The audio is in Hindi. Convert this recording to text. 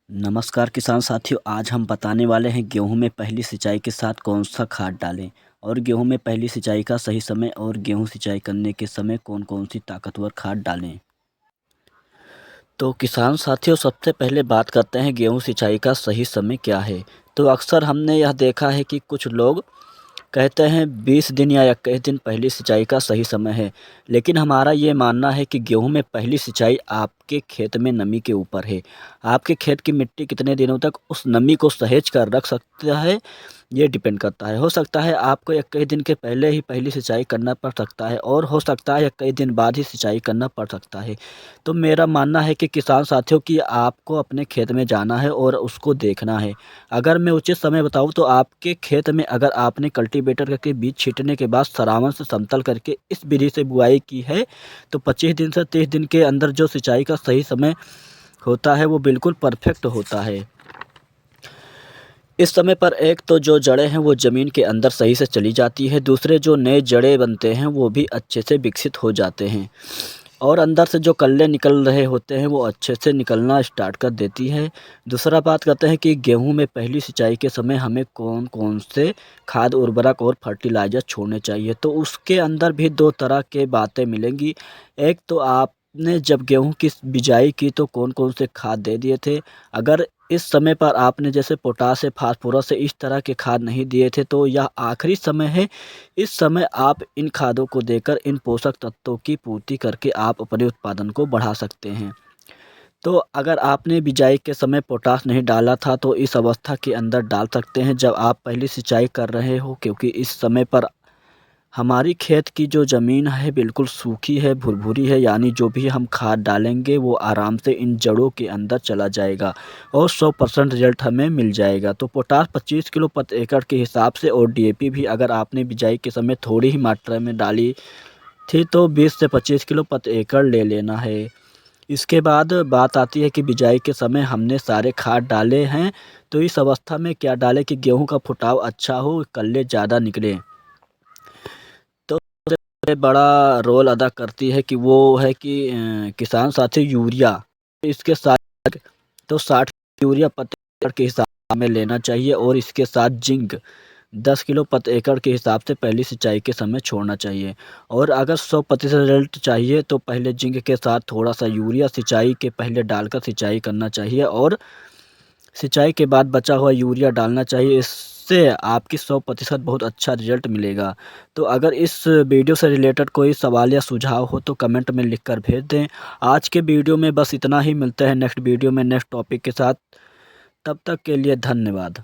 नमस्कार किसान साथियों, आज हम बताने वाले हैं गेहूं में पहली सिंचाई के साथ कौन सा खाद डालें और गेहूं में पहली सिंचाई का सही समय और गेहूं सिंचाई करने के समय कौन कौन सी ताकतवर खाद डालें। तो किसान साथियों, सबसे पहले बात करते हैं गेहूं सिंचाई का सही समय क्या है। तो अक्सर हमने यह देखा है कि कुछ लोग कहते हैं 20 दिन या 21 दिन पहली सिंचाई का सही समय है, लेकिन हमारा ये मानना है कि गेहूं में पहली सिंचाई आपके खेत में नमी के ऊपर है। आपके खेत की मिट्टी कितने दिनों तक उस नमी को सहेज कर रख सकता है, ये डिपेंड करता है। हो सकता है आपको 21 दिन के पहले ही पहली सिंचाई करना पड़ सकता है और हो सकता है 21 दिन बाद ही सिंचाई करना पड़ सकता है। तो मेरा मानना है कि किसान साथियों कि आपको अपने खेत में जाना है और उसको देखना है। अगर मैं उचित समय बताऊँ तो आपके खेत में अगर आपने कल्टीवेटर करके बीज छींटने के बाद सरावन से समतल करके इस विधि से बुआई की है, तो 25 दिन से 30 दिन के अंदर जो सिंचाई का सही समय होता है वो बिल्कुल परफेक्ट होता है। इस समय पर एक तो जो जड़ें हैं वो ज़मीन के अंदर सही से चली जाती है, दूसरे जो नए जड़ें बनते हैं वो भी अच्छे से विकसित हो जाते हैं और अंदर से जो कल्ले निकल रहे होते हैं वो अच्छे से निकलना स्टार्ट कर देती है। दूसरा बात करते हैं कि गेहूं में पहली सिंचाई के समय हमें कौन कौन से खाद उर्वरक और फर्टिलाइज़र छोड़ने चाहिए, तो उसके अंदर भी दो तरह के बातें मिलेंगी। एक तो आपने जब गेहूं की बिजाई की तो कौन कौन से खाद दे दिए थे। अगर इस समय पर आपने जैसे पोटाश है, फास्फोरस है, इस तरह के खाद नहीं दिए थे तो यह आखिरी समय है। इस समय आप इन खादों को देकर इन पोषक तत्वों की पूर्ति करके आप अपने उत्पादन को बढ़ा सकते हैं। तो अगर आपने बिजाई के समय पोटाश नहीं डाला था तो इस अवस्था के अंदर डाल सकते हैं जब आप पहली सिंचाई कर रहे हो, क्योंकि इस समय पर हमारी खेत की जो ज़मीन है बिल्कुल सूखी है, भुरभुरी है, यानी जो भी हम खाद डालेंगे वो आराम से इन जड़ों के अंदर चला जाएगा और 100% रिज़ल्ट हमें मिल जाएगा। तो पोटाश 25 किलो प्रति एकड़ के हिसाब से और डीएपी भी अगर आपने बिजाई के समय थोड़ी ही मात्रा में डाली थी तो 20 से 25 किलो प्रति एकड़ ले लेना है। इसके बाद बात आती है कि बिजाई के समय हमने सारे खाद डाले हैं, तो इस अवस्था में क्या डालें कि गेहूँ का फुटाव अच्छा हो, कल्ले ज़्यादा निकलें। तो सबसे बड़ा रोल अदा करती है कि वो है कि किसान साथी यूरिया, इसके साथ तो 60 यूरिया प्रति एकड़ के हिसाब में लेना चाहिए और इसके साथ जिंक 10 किलो प्रति एकड़ के हिसाब से पहली सिंचाई के समय छोड़ना चाहिए। और अगर 100% रिजल्ट चाहिए तो पहले जिंक के साथ थोड़ा सा यूरिया सिंचाई के पहले डालकर सिंचाई करना चाहिए और सिंचाई के बाद बचा हुआ यूरिया डालना चाहिए। इससे आपकी 100% बहुत अच्छा रिजल्ट मिलेगा। तो अगर इस वीडियो से रिलेटेड कोई सवाल या सुझाव हो तो कमेंट में लिख कर भेज दें। आज के वीडियो में बस इतना ही, मिलते हैं नेक्स्ट वीडियो में नेक्स्ट टॉपिक के साथ। तब तक के लिए धन्यवाद।